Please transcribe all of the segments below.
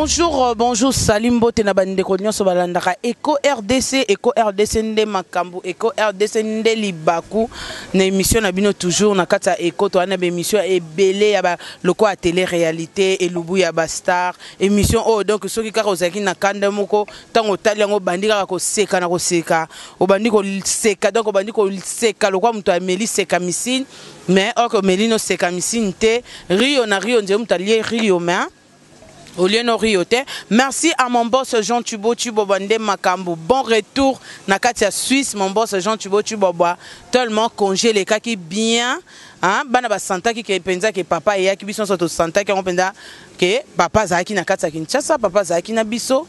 Bonjour, bonjour, Salim Bote na bande konyo so balandaka Eco RDC nde makambu, Eco RDC nde libaku na émission na bino toujours na kata Eco to ana be émission ebele ya ba loko a télé réalité et lubu ya ba star émission oh donc soki kaka ozaki na kanda moko tango tali yango bandika ko seka na ko seka o bandiko seka donc o bandiko seka lokwa muto ameli seka misine mais oko melino seka misine te Rio na Rio nje mutali Rio mais au lieu de Rioté. Merci à mon boss Jean Tubo Bande Makambu. Bon retour na Katia Suisse, mon boss Jean Tubo Bois. Tellement congé les cas qui bien. Hein, bana ba santa qui pensa que papa et qui bison soto santa qui on pensa que papa zaki na Katia Kinshasa, papa zaki na biso.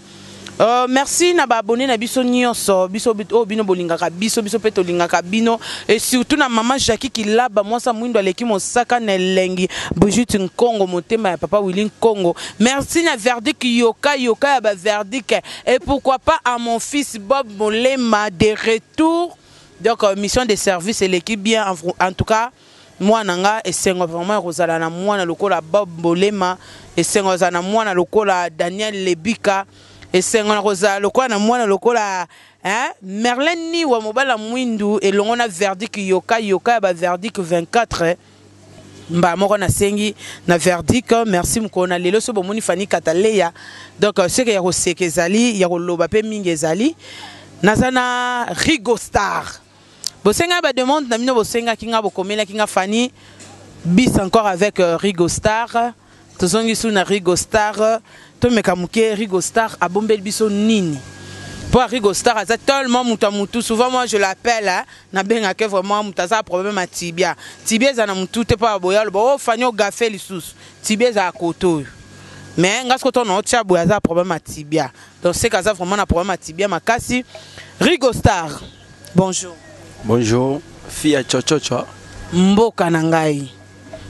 Merci na ba abonné na biso nyonso biso oh bino bolingaka biso peto lingaka bino et surtout na maman Jackie qui là ba moi sa mwindo aleki mosaka na lengi Brigitte Nkongo motema ya papa Willy Nkongo. Merci na verdict yoka ya ba verdict et pourquoi pas à mon fils Bob Molema de retour donc mission de service et l'équipe bien en tout cas moi nanga et c'est vraiment Rosala na moi na lokola Bob Molema et c'est na moi na lokola Daniel Lebika et c'est un rosa lokola na mwana lokola hein Merlin ni wa mobala mwindu et longona verdict yoka ba verdict 24 mba moko na sengi na verdict merci mkona lelo so bomoni fani kataleya donc ce que ya ko sekezali ya ko loba pe mingezali nazana Rigo Star bosenga ba demande na mino bosenga kinga bokomela kinga fani bis encore avec Rigo Star tozongi sou na Rigo Star to mekamuke Rigo Star a bombel biso nini pour Rigo Star a tellement mutu souvent moi je l'appelle hein na benga que vraiment mutaza problème à tibia za na mutu te pas boya le bo fanyo gafe lisusu tibia za koto mais ngasko to no tia boya za problème à tibia donc c'est kaza vraiment na problème à tibia makasi Rigo Star bonjour fille chochocho mboka na ngai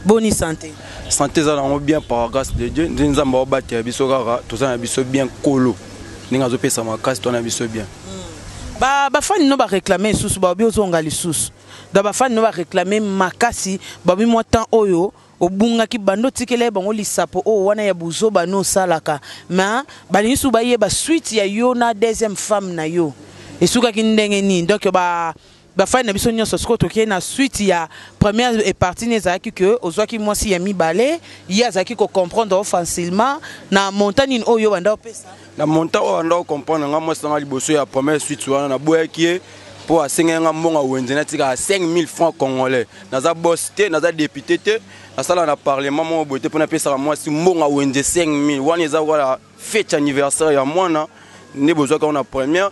bonne santé. Santé ça bien par grâce de Dieu. Nous avons battu biso kaka, tout ça biso bien colo. Nous avons payé ça ma casse, tout ça biso bien. Ba fan no ba réclamer sous ba bi ozonga li sous. Da ba fan no ba réclamer makasi ba bi mo temps oyo obunga ki bando tikele bango li sapo o wana ya buzo ba no salaka. Mais ba ni sou ba ye ba suite ya yo na deuxième femme na yo. Et souka ki ndenge ni donc ba fa na biso nyonso siko tokie na suite ya première partie nezaki que ozwaki mwasi ya mibale ya zaki ko comprendre facilement na montagne oyo banda opesa na montagne oyo banda comprendre nga mwasi nga liboso ya première suite wana na boyaki pour asenga nga mbonga wenze na tika 5000 francs congolais naza boss te naza député te na sala na parlement mo bote pour na pesa mwasi mbonga wenze 5000 wana eza wala fête anniversaire ya mwana ne bozwa ka na première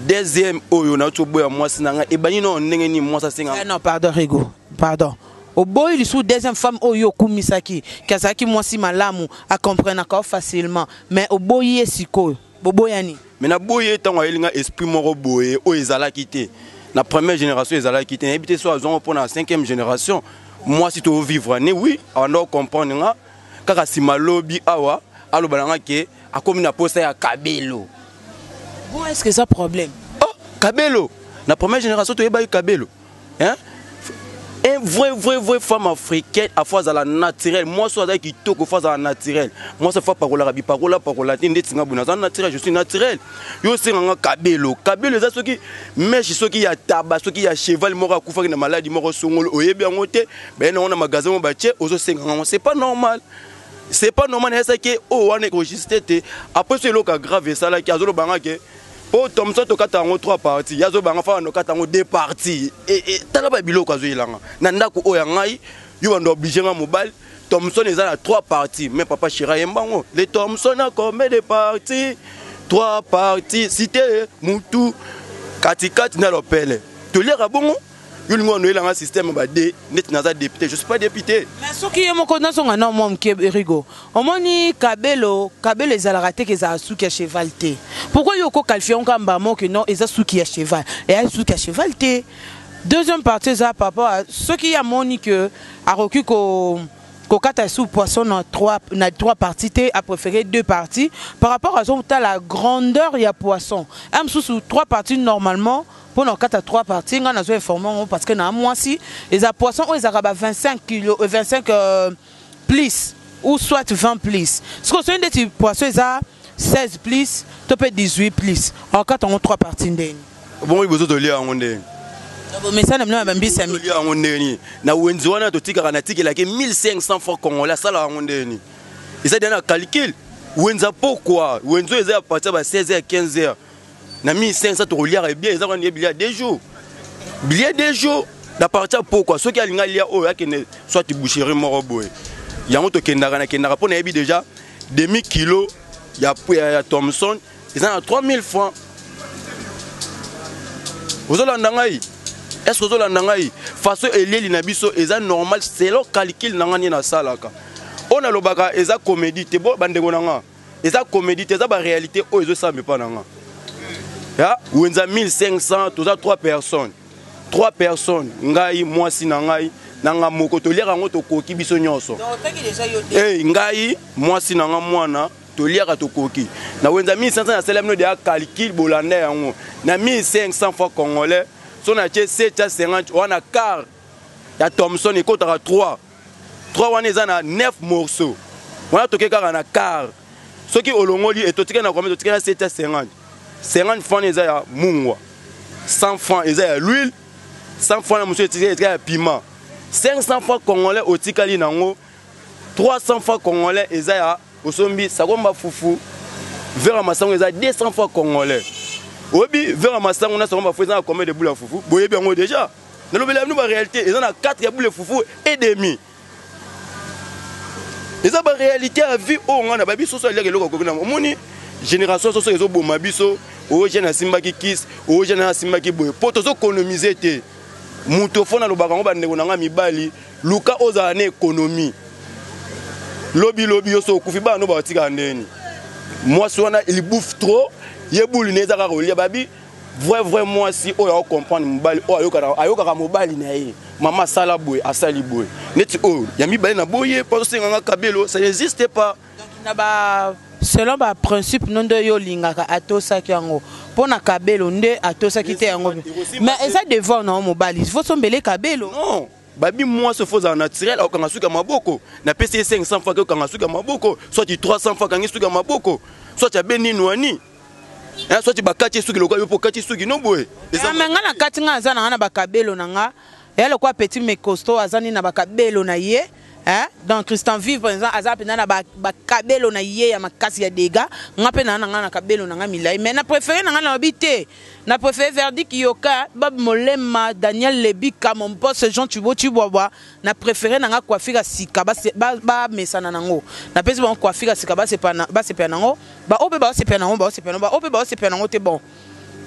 deuxième oyo na to boya mwasi nanga e bani no ndenge ni mwasa senga non pardon Rigo pardon au boy li sous deuxième femme oyo kumisaki kazaki mwasi malamu a comprendre ka facilement mais au boy esiko boboyani mais na boye tango elinga esprit moko boye o ezalaki te na première génération ezalaki te ebité so azon pour na cinquième génération moi si to vivre né oui on doit comprendre nga kaka si malobi awa alo balanga ke akomi na poste ya Kabelo. Bon, est-ce que ça problème? Oh, Kabelo. La première génération, tu es baï Kabelo. Hein? Un vrai femme africaine à fois à la naturelle. Moi, je suis qui toque à la naturelle. Moi, je fais parola rabi, parola, naturel. Je suis naturel. Yo, c'est un Kabelo. Kabelo, c'est ce qui, mais ce qui a tabac, ce qui a cheval, mort à couvrir une maladie, mort au songol, au yébé en moté, ben on a un magasin, on bâtit, c'est pas normal. C'est pas normal, c'est que, oh, on est enregistré. Après, c'est le cas grave, ça là, qui a zolo banque. Oh, Thompson, tu as 3 parties. Yazo Bangafa, tu as 2 parties. Et tu as bilo kazuilanga. Nandako Oyangai, tu es obligé à mobile. Thompson est à 3 parties. Mais papa Chira Yembango. Les Thompson a combien de parties? 3 parties. Cité Moutou, Katikat Nalopele. Tu lis à bon? Je suis un système de député. Je ne suis pas député. Mais ce qui est mon connaissance, on a un homme qui est Rigo. On m'a dit Kabelo est à la raté qu'ils ont sous qui a cheval. Pourquoi il y a qualifié un gambamo que non, ils ont sous qui a cheval. Et ils sous qui a cheval. Deuxième partie, ça, papa, ce qui a moni que a recu qu'au kata sous poisson dans 3 parties, a préféré 2 parties. Par rapport à ça, la grandeur, il y a poisson. Am sous 3 parties normalement. Pour nos 4 à 3 parties, on a informé parce que dans un mois, si les poissons, ils ont 25 kilos, 25 plus. ou soit 20 plus. Ce qu'on sait des poissons, ça 16 plus, tu peux 18 plus. En cas, on a 3 parties. Bon, il faut te lire en ondé. Mais ça, n'a pas bien mis. En ondé. Na Wenzuana, tu tika ranati qui a 1500 francs congolais, ça là en ondé. Et ça, il y a un calcul. Wenza pourquoi? Wenzo est à partir de 16h, 15h. Na 1500, tu relis bien, ils ont un billet des jours. Billet des jours. Na partir pourquoi? Ceux qui ont un lien, soit tu boucheries moroboé. Il y a un autre qui n'a pas déjà demi-kilo. Il y a Thomson. Ils ont 3000 francs. Vous avez l'andangaï. Est-ce que vous avez l'andangaï? Façon élève l'inabiso, ils ont normal, c'est leur calcul n'angani na salaka. On a le baga, ils ont comédie, t'es bon, bandegonanga. Ils ont comédie, ils ont la réalité, oh, ils ont ça, mais pas nanga. Ya, ou ils ont 1500, tous à 3 personnes. 3 personnes, ngai, moi si nangai, nanga moko, to lire en auto koki biso nyonso. Eh, ngai, moi si nanga moana. To lire to koki na wenza 1500 na selem no de calcul bolanda yango na 1500 fois congolais son a 750 on a quart ya Thomson et contre 3 wana ezana 9 morceaux on a toke kaka na quart ce qui olongoli et totika na combien totika na 750 50 francs eza ya mungwa 100 francs eza ya l'huile 100 francs na monsieur tika ya piment 500 francs congolais otikali nango 300 francs congolais eza ya Osombi, Sagomba Foufou, vers Massango, ils ont 200 fois congolais. Obi, vers Massango, on a Sagomba Foufou, ils ont combien de boules à Foufou? Boyé bien déjà. Dans la réalité, ils ont 4 boules de Foufou et demi. Ils ont la réalité à vie. Oh, on a babi, soit les gens qui ont une génération, soit les autres mabiso, aux jeunes à Simbaki Kiss, aux jeunes à Simbaki Boy. Pour tous économiser, Moutofona, le baron, on Mibali, Luka aux années économie. Lobby yoso kufiba no ba tika ndeni moi sona il bouffe trop yebulu neza ka rolia babi vrai moi si o ya comprendre mobali o ayoka mobali na ye mama sala boy asali boy neti o ya mibali na boye parce que nganga kabelo ça n'existe pas na ba selon ba principe nondo yo lingaka atosa kyango pona kabelo nde atosa kite yango mais eza devant na mobali il faut sombele kabelo non babi moi se faux en naturel au kangasuka maboko na PC 500 fois que kangasuka maboko soit 300 fois kangasuka maboko soit tu beni noani soit tu bakati suki lokwa yo pokati suki no boy menga na kati nga azana na bakabelo nanga ya lokwa petit mais costaud azani na bakabelo na ye hein donc Christian Vive par exemple azape na bakabelo na ye ya makasi ya dégâts ngape na nga na kabelo nanga milai mais na préféré nanga na habité na préféré verdict yoka Bob Molema Daniel Lebika mon boss Jean Tubo na préféré nanga coiffure sika ba mesana nango na pesi bon coiffure sika ba se pa nango ba obe ba se pa nango ba se pa nango ba obe ba se pa nango te bon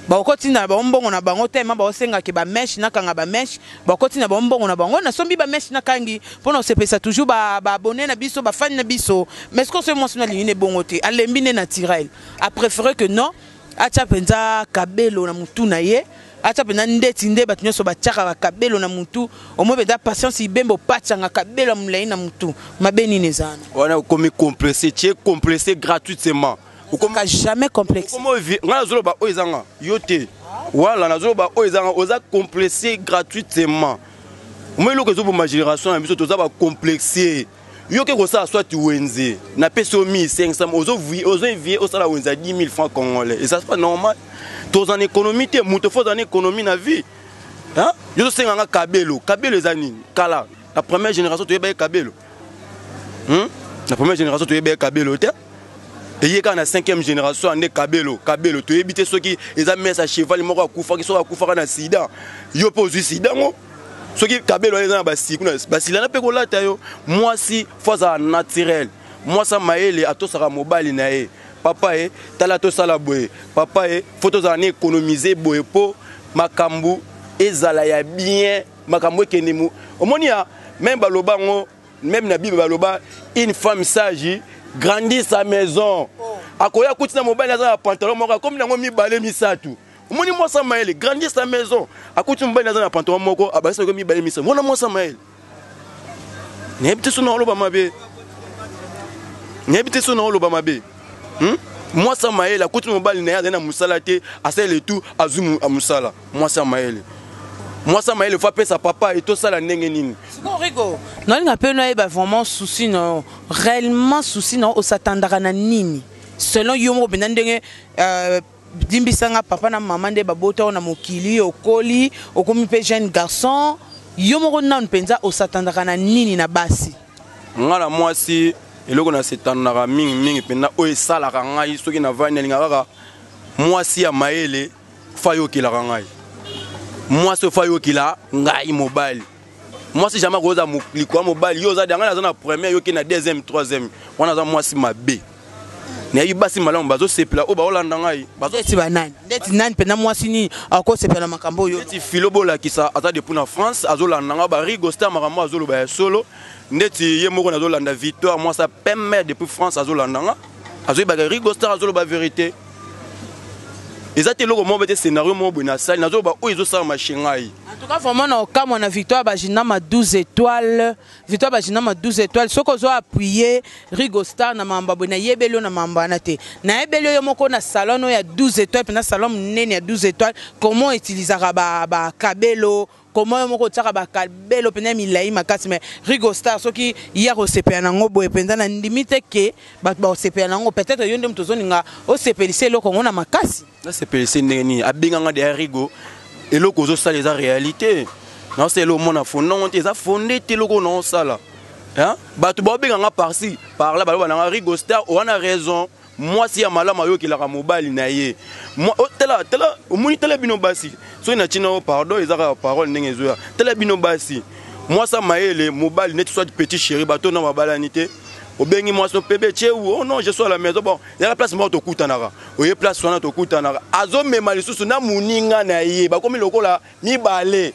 ba okoti na ba mbongo na bango te ma ba osenga ke ba mesh na kanga ba mesh ba okoti na ba mbongo na bango na sombi ba mesh na kangi pona se pesa toujours ba abonné na biso ba fan na biso mais ce qu'on se mentionne ligne bongo te alembi ne naturel a préféré que non acha penza kabelo na mutu na ye acha penza ndeti nde batunyo so ba tchaka kabelo na mutu au moins beda patience ibembo patchanga kabelo mlei na mutu mabeni nezana wana comme complexé tu es complexé gratuitement ou comme jamais complexe comment ngana zolo ba oizanga yote wala na zolo ba oizanga oza complexé gratuitement moi lo que zo pour ma génération na biso toza ba complexé yoke ko ça soit tu wenze na peso 1500 ozo vie au sala wenza 10 000 francs congolais et ça c'est pas normal tous en économie te muto faut en économie na vie hein yo senga nga kabelo ezani kala la première génération tu yeba kabelo la première génération tu yeba kabelo te et il y a la 5e génération en kabelo tu éviter ceux qui les a mis à cheval moko akufa qui sont akufa na sida yo pose sida ngo ceux qui kabelo les a basila na pe ko lata yo moi si fois naturel moi ça maele ato sara mobile na e papa e tala to sala boye papa e photos en économiser boye po makambu ezala ya bien makambu kenemu omoni ya même baloba ngo même na bible baloba une femme sage grandit sa maison akoya kutina mobile na pantalon moko comme nango mibale misatu omoni moi ça maele grandit sa maison akuti mobile na pantalon moko abasa ko mibale misatu mona moi ça maele nebite so na oloba mabe nebite so na oloba mabe moi ça maele akuti mobile na ya na musala te asele tout azumu amusala moi ça maele Moi ça m'a le fois sa papa et tout ça la ndenge nini. Bon Rigo. Non il appelle na ba vraiment souci non réellement souci non au s'attendra na nini. Selon yo mo benandenge dimbisanga papa na maman de babota na mokili okoli okomi pe jeune garçon yo mo na npenza au s'attendra na nini na basi. Ngala moi si eloko na s'attendra mingi pena o esala ka ngai soki na vani linga kaka moi si ya maele fayo kila ka ngai. Moi ce fayo kila ngai mobile. Moi si jamais roza likwa mobile yo za danga na première yo ki na deuxième troisième wana za moi si mabe. Na yibasi malamu bazo sepla o ba olanda ngai bazo ti banani ndeti nani pena moi sini ako sepela makambo yo ndeti filobola kisa ata depuis na France azolanda nga ba Rigo Star makambo azolo ba solo ndeti ye moko na azolanda victoire moi ça pemme depuis France azolanda nga azoyi ba Rigo Star azolo ba vérité. Ezate loko mo bete scénario mo bona sali nazo ba o ezosala machingai. En tout cas vraiment na okamo na victoire bajina ma 12 étoiles victoire bajina ma 12 étoiles soko zo appuyer Rigo Star na mamba bona yebelo na mamba na te na yebelo yo moko na salon ya 12 étoiles na salon nene ya 12 étoiles comment utiliser ba kabelo comment moko tsaka ba kabelo pena milai makasi mais Rigo Star soki ya ko sepela nango boye penda na limite ke ba sepela nango peut-être yo ndem tozoninga o sepelise loko ngona makasi na sepelise neni abinganga de Rigo eloko zo sala eza réalité non c'est le monde a fondé eza fondé te loko non sala hein batu ba binganga par-ci par là ba na Rigo Star on a raison moi si ya malama yo ki la mobile na ye moi tela o moni tela bino basi so ina china o pardon ezaka parole ndenge ezoya tela bino basi moi ça maele mobile net soit petit chéri bato na mabalanité au bengi moi son bébé tché ou oh non je suis à la maison bon il y a la place moi to kutanara o ye place wana to kutanara azo mema lisusu na muninga na ye ba komi lokola mi balé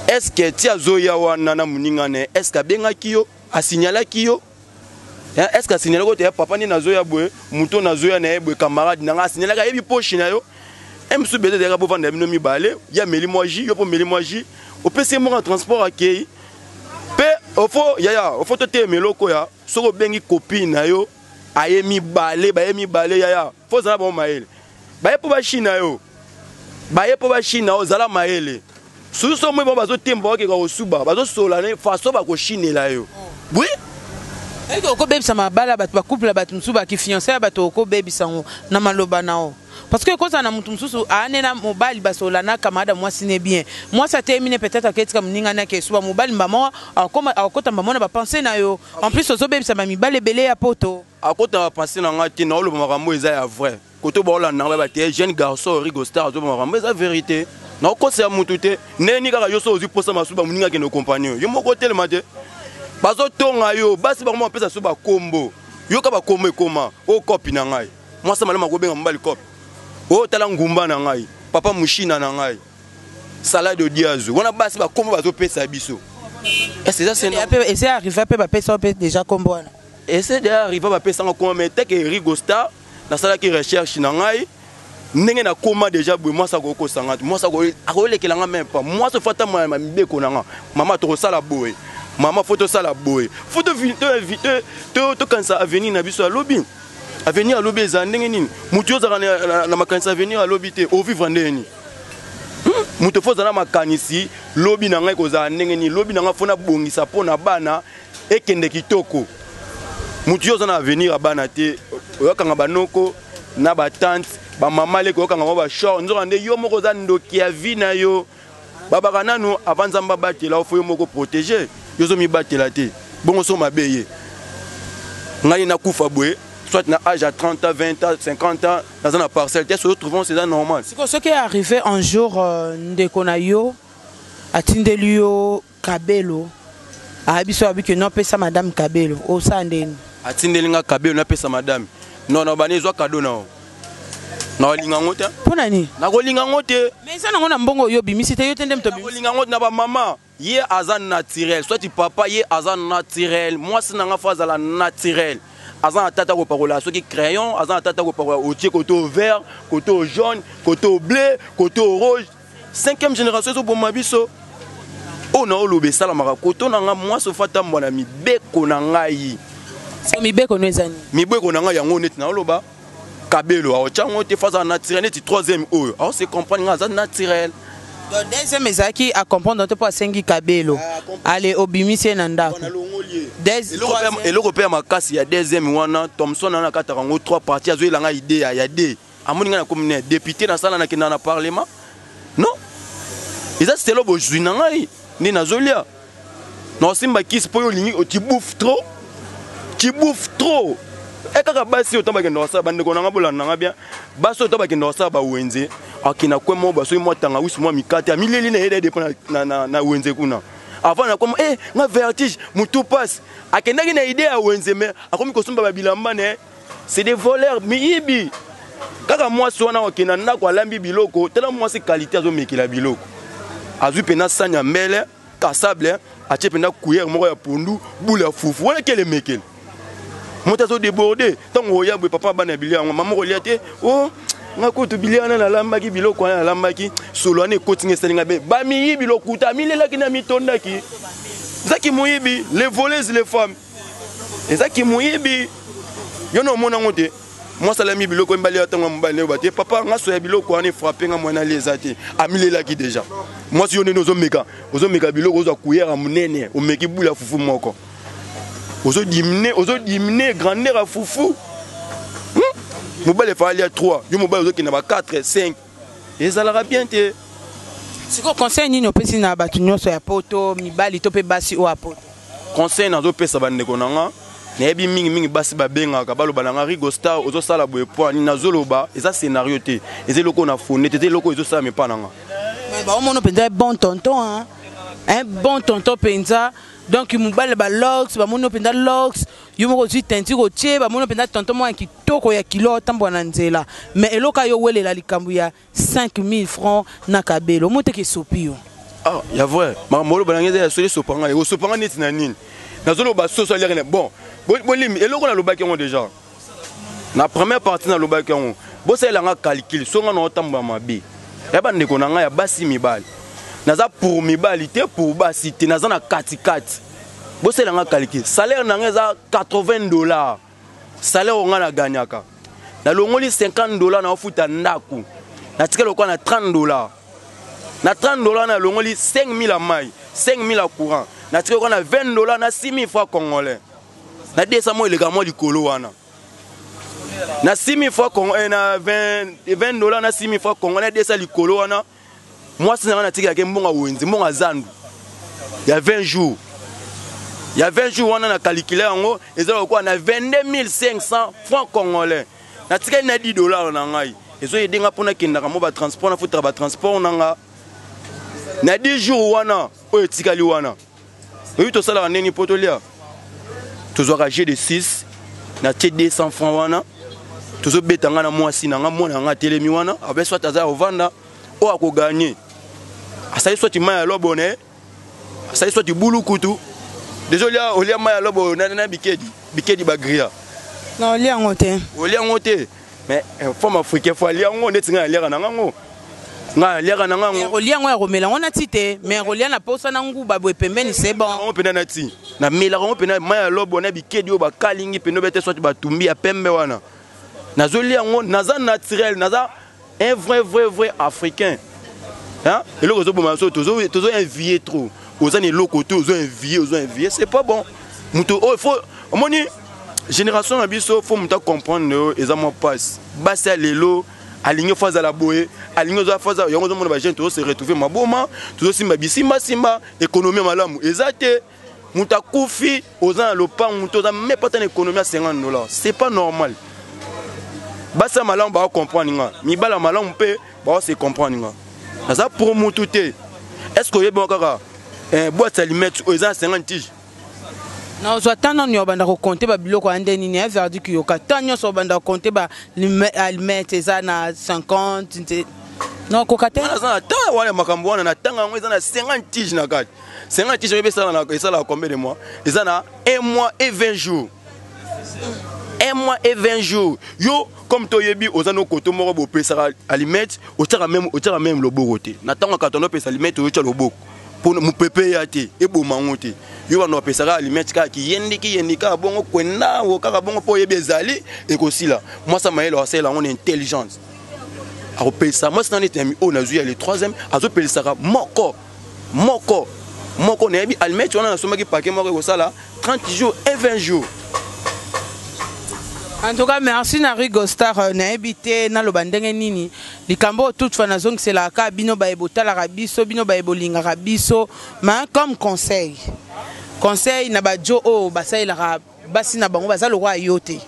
est-ce que ti azoya wana na muninga ne est-ce que benga kiyo a signala kiyo est-ce que signala ko te papa ni nazoya boye muto nazoya na ye boye camarade nanga signala ka yebi poche na yo emsu bede de ka bo vanda bino mi balé ya meli moi ji yo po meli moi ji o pese mo en transport akei pe au fond yaya au fond te meloko ya soko bengi copine na yo aye mi balé yaya fo zala bon maele baye po ba china yo baye po ba china o zala maele suso mo bazo temba ke ko suba bazo sola ne faso ba ko chinela yo oui eko ko bebisa mabala bato ba couple bato msuba ki fiancé bato ko bebisa na maloba nao parce que quand on a mutu msusu anena mobile basola na kamada moi sine bien moi ça termine peut-être que comme ninga na ke suba mobile mbamo akoma akota mbamo na ba penser na yo en plus ozo bebisa ba mibale belé ya poto akota ba penser na ngati na lo makambo eza ya vrai koto ba ola na ba te jeune garçon Rigo Star zo makambo eza vérité na ko se mutu te neni kaka yo so ozi posa masuba muninga ke no compagnon yo moko telema te bazo tonga yo basi ba mo pesa suba kombo yo ka ba kombo ekoma o copie na ngai moi ça malama ko benga mbali copie o tala ngumba na ngai papa mushina na ngai salade de diazo wana basi ba kombo bazo pesa biso est-ce que ça c'est essayer arriver pe ba pesa déjà kombo wana essayer d'arriver ba pesa ngoko mais te que Rigo Star na sala ki recherche na ngai ndenge na koma déjà boy moi ça ko ko sanga moi ça ko akolekela nga même pas moi ce fata ma mbeko na nga mama to sala boy maman photo ça la boy photo invité to kansa avenir na biso lobby avenir lobby ezandenge nini mutu yo za na makanisa avenir lobby te o vivre ndeni mutu foza na makanisi lobby na ngai ko za ndenge nini lobby na nga fona bongisa pona bana ekende kitoko mutu yo za na avenir abana te oyokanga banoko na ba tante ba mama leko oyokanga ba short nzoka nde yo moko za ndoki ya vie na yo babaka nanu avant nzamba batela ofo yo moko protéger yozo mi batela te bongo so mabeye ngai na kufa boye soit na âge à 30 ans 20 ans 50 ans dans une parcelle te se retrouvons c'est normal ce qui est arrivé un jour ndeko na yo atindeli yo kabelo abiso abike no pesa madame kabelo o sandeni atindeli nga kabelo na pesa madame non non banezwa cadeau na na linga ngote pona ni na ko linga ngote mais ça ngona mbongo yo bimisi te yo tende mto bimisi linga ngote na ba mama ye azan naturel soit tu papa ye azan naturel moi c'est nga phase la naturel azan tata ko parola so ki crayon azan tata ko parola au côté vert côté jaune côté bleu côté rouge 5e génération so bon mabiso o na olobe sala maka côté na nga moi so fata mbona mi beko na ngai so mi beko no ezani mi beko na ngai yango net na oloba kabelo a ochango te phase naturel net 3e oyo alors c'est comprendre nga azan naturel Donc deuxième ezaki à comprendre pour sengi kabelo. Allez obimisi nanda. Et l'Européen m'a cassé il y a deuxième wana Thomson na kataka ngo 3 parties azo ilanga idée ya deux. Amoni nga na comme député na sala na kina na parlement. Non. Et ça c'était le beau jui na ngai ni nazolia. Non simba kiss po yo lingi tu bouffes trop. Tu bouffes trop. Et kaka basi otamba kendo sa bande ko na ngabola na bien. Basi otamba kendo sa ba wenze. Akina kwemo baso mo tanga wisi mo mikate a mileli na ede na wenze kuna. Avant na comme nga vertige mutu passe. Akenda ki na idée ya wenze mais akomi ko sumba babilamba ne. C'est des voleurs miyibi. Kaka moi so na okina na kwa lambi biloko, tellement moi c'est qualité azo mekila biloko. Azu pena sanya mele, kasable, ache pena cuillère moko ya pondu, boule ya fufu. Wala kele mekele. Mota zo débordé, tant oya boy papa bana bilia maman reliate, oh nga ko to bilia na lamba ki biloko na lamba ki solo ane kotinge selinga be. Ba mi biloko ta mi lela ki na mitonda ki. Zaki muyibi, les voleuses les femmes. Et zaki muyibi. Yo no mona ngote. Moi salami biloko mbali atanga mbali obate papa nga so ya biloko ane frapper nga mwana lezate amilela ki déjà. Moi si on est nos meka biloko ozo cuillère a munene o meki bula fufu moko. Ozo diminuer grandeur à fufu. Mobile fali à 3, yo mobile ozo ki na ba 4 5. Et ça la bien te. Siko conseil nini opesi na batu nyonso ya poto mibali to pe basi o apoto. Conseil nazo pesa bandeko nanga. Nebi mingi basi babenga kabalo balanga Rigo Star ozo sala boye po ni nazoloba eza scénario te. Eze loko na fone te loko ezo sala me pananga. Mais ba omono penza bon tonton hein. Un bon tonton penza donc mobile ba lox ba mono penza lox yo moko zi tenti ko tie ba mono penza tonton mo kitoko ya kilo tambo na nzela. Mais eloka yo welela likambu ya 5000 francs na kabelo mote ke sopio. Ah, ya vrai. Mamolo balangeza ya soli sopanga yo sopanga neti na nini. Nazoloba soso lere bon. Bolim eloko na lobaki ngo déjà. Na première partie na lobaki ngo. Bo ça elanga calcul songa na otamba mabe. Ya ba ndeko na nga ya basi mibali. Naza pour mibali te pour basi te naza na katikati. Bo ça elanga calcul. Salaire na nga za $80. Salaire nga na ganyaka. Na longoli $50 na ofuta ndaku. Na tikelo kwa na $30. Na $30 na longoli 5000 à mai, 5000 à courant. Na tikelo kwa na $20 na 6000 francs congolais. Na desa mo le gamo likolo wana. Na 6000 francs congolais na $20 na 6000 francs congolais desa likolo wana. Moi c'est na tika ke mbonga wenzi, mbonga zandu. Il y a 20 jours. Il y a 20 jours wana na calculer yango, ezalo kwa na 22500 francs congolais. Na tika na $10 na ngai. Ezo yedenga pona kendaka mo ba transport na futra ba transport nanga. Na 10 jours wana, oyo tikali wana. Oyo to sala neni potolia. Toujours ragé de 6 na 200 francs wana toujours betanga na mwasi na nga mona nga telemi wana avec soit aza ovanda o ako gagner asali soit maya lobone asali soit bulu kutu désolé olia maya lobo na bikedi bagria non olia ngote mais forme africaine faut alia ngo netinga alia na ngo nga leka na ngango rolia ngo ya romela ngona tite mais rolia na posa na nguba boye pembeni c'est bon on pena na ti na mela ngo pena maya lobo na bikedi o ba kalingi peno bete soit batumbi ya pembe wana nazolia ngo naza naturel naza un vrai africain hein et le réseau bomaso tozo envier trop ozani loko to ozo envier c'est pas bon muto oh il faut moni génération na biso faut muta comprendre ezamo passe basa lelo aligné face à la boé aligné face à yango mona ba jeune to se retrouver maboma to simba bisimba simba économie malamu ezate muta kufi ozana lopango to za même pas une économie à $50 c'est pas normal basa malamu ba comprendre nga mi bala malamu pe ba se comprendre nga ça pour mutu te est-ce que yebo kaka boîte aliments ozana 50 tiges. Non, je attends non yobanda ko compter ba biloko ande nini ya verdi ki yoka tanyo so banda compter ba almet eza na 50 non ko kate na ta wala makambo wana na tanga ngo eza na 50 tiges na kati 50 tiges yebe sala na esala combien de mois eza na 1 mois et 20 jours 1 mois et 20 jours yo comme to yebi ozano koto moko bo pesa almet o tira même loboko te na tanga katono pesa almet o tira loboko pour mu pepe yate e bo mangote yo ba no pesa almet ka ki yendi ka bongo kwenda o kaka bongo po yebe zali e ko sila moi ça maelo asela on intelligence akopelisa moi c'est neti ami o nazui le troisième azopelisaka moko nayebi almet wana nasomaki paquet moko ekosala 30 jours et 20 jours. En tout cas, merci na Rigo Star na ebité na lobandenge nini. Likambo toutefois na zong c'est la ka bino ba ebota la rabiso bino ba ebolinga rabiso mais comme conseil. Conseil na ba jo o basai la basi na bango bazalo roi yote.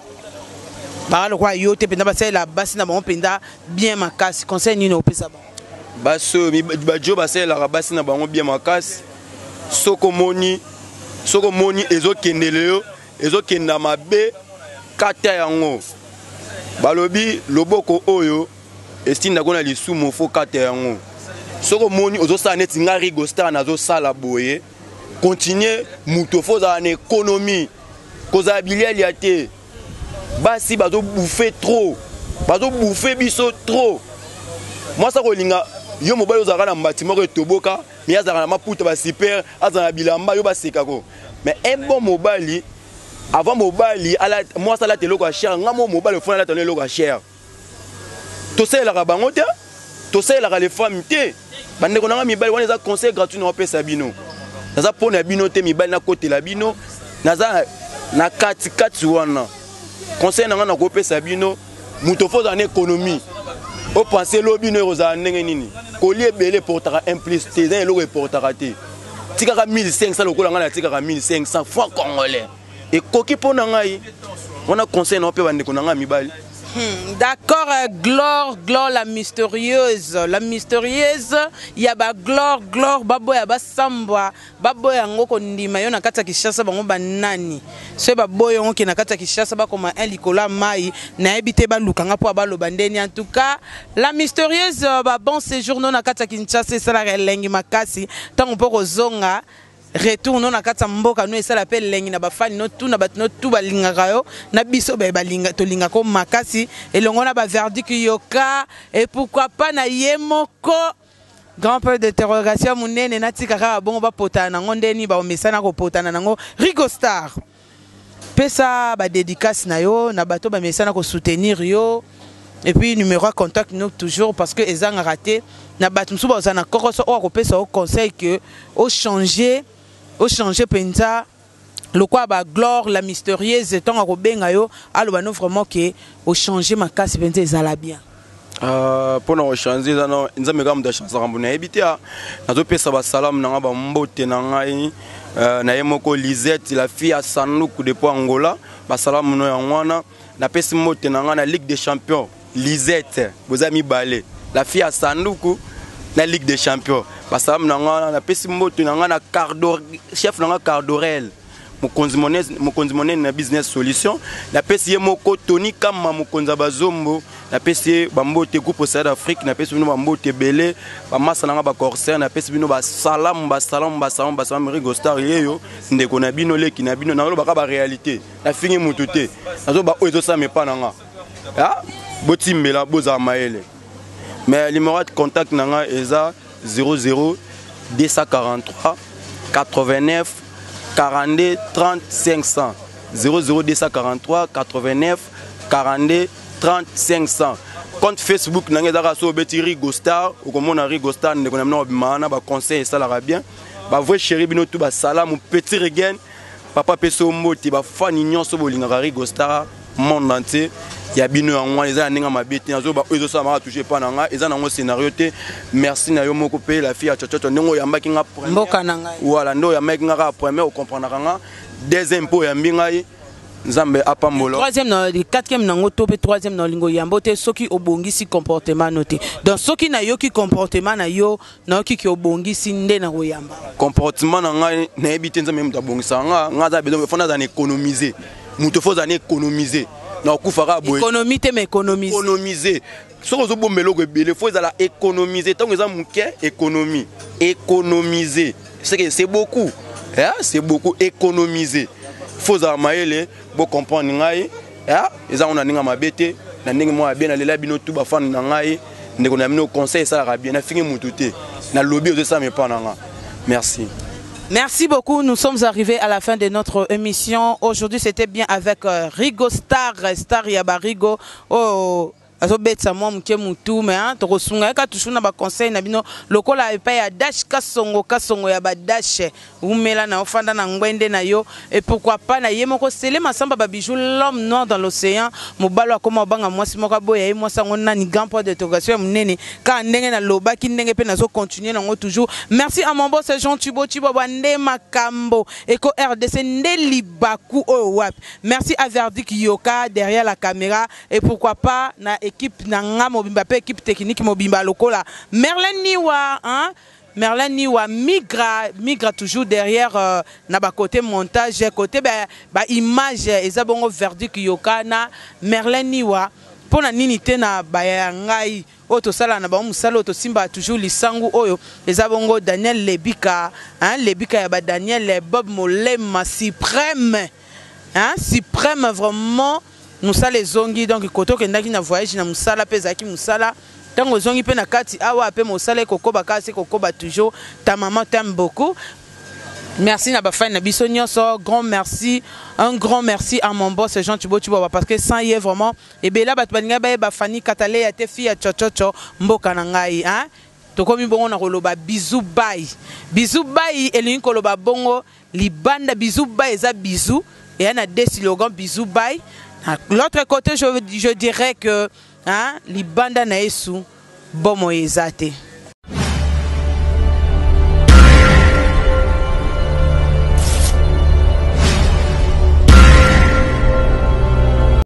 Ba le roi yote penda basai la basi na bango penda bien makasi conseil nini opesa ba. Baso ba jo basai la basi na bango bien makasi. Soko moni ezokendele yo ezokenda mabe kata yango balobi loboko oyo estinda kona lisumu fo kata yango soko moni ozosala neti nga Rigo Star nazosala boye continuer muto fo za na économie koza biliali ate basi bazo bouffer trop bazo bouffer biso trop moi ça kolinga yo mobali ozaka na mbatimo ko toboka mais azaka na maputa ba super azana bilamba yo baseka ko mais un bon mobali avant mobali moi ça la telo ko cher nga mobali fona la telo ko cher to c'est la bango te to c'est la les femmes te bande ko nga mibali wana za conseil gratuit na pesa bino naza pona bino te mibali na côté la bino naza na kati wana conseil na ko pesa bino muto fo dans économie o penser lobino roza ndenge nini collier belé portera implicité dans le portera te tikaka 1500 lokola nga na tikaka 1500 francs congolais et koki pona ngai on a conseil na pe bande ko nga mibali. D'accord, Glore la mystérieuse, il y a Glore, baboya basambwa, baboya ngoko ndima yo na kata Kinshasa bango banani. Ce baboya ngoko na kata Kinshasa ba comme un likola mai na ebité ba lukanga po ba lobandeni. En tout cas, la mystérieuse ba bon séjour na kata Kinshasa ça la relengi makasi tant on peut kozonga. Retour non na kata mboka no esa l'appel lengi na bafani no tout na batno tout balingaka yo na biso ba balinga to linga ko makasi elongo na ba verdict yoka et pourquoi pas na yemoko grand peu d'interrogation munene na tikaka bongo ba potana ngo ndeni ba omesana ko potana nango Rigo Star pesa ba dédicace na yo na bato ba mesana ko soutenir yo et puis numéro de contact nous toujours parce que ezanga raté na bato msuba osana kokoso o ko pesa au conseil que au changer penza le quoi ba Glore la mystérieuse tant ko benga yo alobano vraiment que au changer makasi penza ezala bien pour nous changer ça non nzambe kam da chance rambo na ebita na zo pesa ba salam na ba mbote na ngai na yemoko Lisette la fille à Sanloukou de Angola ba salam no ya ngwana na pesi mbote na ngai na Ligue des Champions Lisette bozami balé la fille à Sanloukou na Ligue des Champions parce que na pesi mboto na chef na Cardorel mokonzi monene na business solution na pesi moko Tony kama mokonza bazombo na pesi bambote groupe South Afrique na pesi bino bambote belé ba massa na ba corsaire na pesi bino ba salam Rigo Star yeyo ndeko na bino leki na bino na lo baka ba réalité na fingi mutute nazo ba ozo sa me pa nanga ah botimbela boza maele. Mais le numéro de contact nanga eza 00 243 89 42 30 500 00 243 89 42 30 500. Compte Facebook nanga eza so beti Rigo Star ou comme on a Rigo Star ndeko na mna bimana ba conseil ça la bien ba vrai chéri bino tout ba salam petit regen papa peso moti ba fan nyonso bolinga Rigo Star monde entier. Il y a bino en les a ninga mabete nazo ba ezo sa ma toucher pas nanga eza nango scénario te merci na yo moko pe la fille a chochocho ndongo ya mbaki nga mboka nanga voilà ndo ya mbaki nga premier au comprendre nga deuxième po ya mbinga nzambe apambola troisième na quatrième nango to pe troisième na lingo yambo te soki obongisi comportement noté donc soki na yo ki comportement na yo na ki obongisi nde na koyamba comportement na nga na ebite nzambe mutabongisa nga za besoin fona za économiser muto fo za économiser na okufaka boye économie te mais économiser soko zo bombelo ko belé faut za la économiser tant que ça muke économiser c'est beaucoup hein c'est beaucoup économiser faut za maele bo comprendre ngai hein eza on ninga mabete na ndenge mo bien na lela bino tout ba fan na ngai ndeko na mino conseil ça la bien na fingi mututé na lobby de ça mais pas nanga merci. Merci beaucoup, nous sommes arrivés à la fin de notre émission. Aujourd'hui, c'était bien avec Rigo Star, Star Yaba Rigo. Oh, azobetsa mwa muke mutu mais hein tokosunga ka tushuna ba conseil na bino lokola epa ya dash kasongo ya ba dash umela na ofanda na ngwende na yo et pourquoi pas na yemoko sele masamba ba bijou l'homme noir dans l'océan mobalo akoma banga mwasi moko boya ye mwasa ngona ni grand point d'interrogation munene ka ndenge na loba ki ndenge pe nazo continuer nango toujours. Merci à mon boss Jean Thibaut bande makambo Eco RDC nde libaku o wap. Merci à Verdict Yoka derrière la caméra et pourquoi pas na équipe nanga mobimba pe équipe technique mobimba lokola Merlin Niwa hein Merlin Niwa migra toujours derrière na ba côté montage côté ba image ezabongo Verdict Yoka na Merlin Niwa pona nini te na ba ngai oto sala na ba musala oto simba toujours lisangu oyo ezabongo Daniel Lebika hein Lebika ya ba Daniel Bob Molema suprême hein suprême vraiment musala zongi donc koto kendaki na voyage na musala pezaki musala tango zongi pe na kati awa pe musala kokoba kasi kokoba toujours ta maman t'aime beaucoup. Merci na ba fan na biso nyonso, grand merci, un grand merci à mon boss Jean Thibaut parce que sans y est vraiment et ben là bat baninga ba fani katale ya te fi ya chochocho mboka na ngai hein tokomi bongo na koloba bisou bye elingi koloba bongo libanda bisou bye eza bisou et on a des slogans bisou bye. L'autre côté je dirais que hein libanda na esu bomo ezate.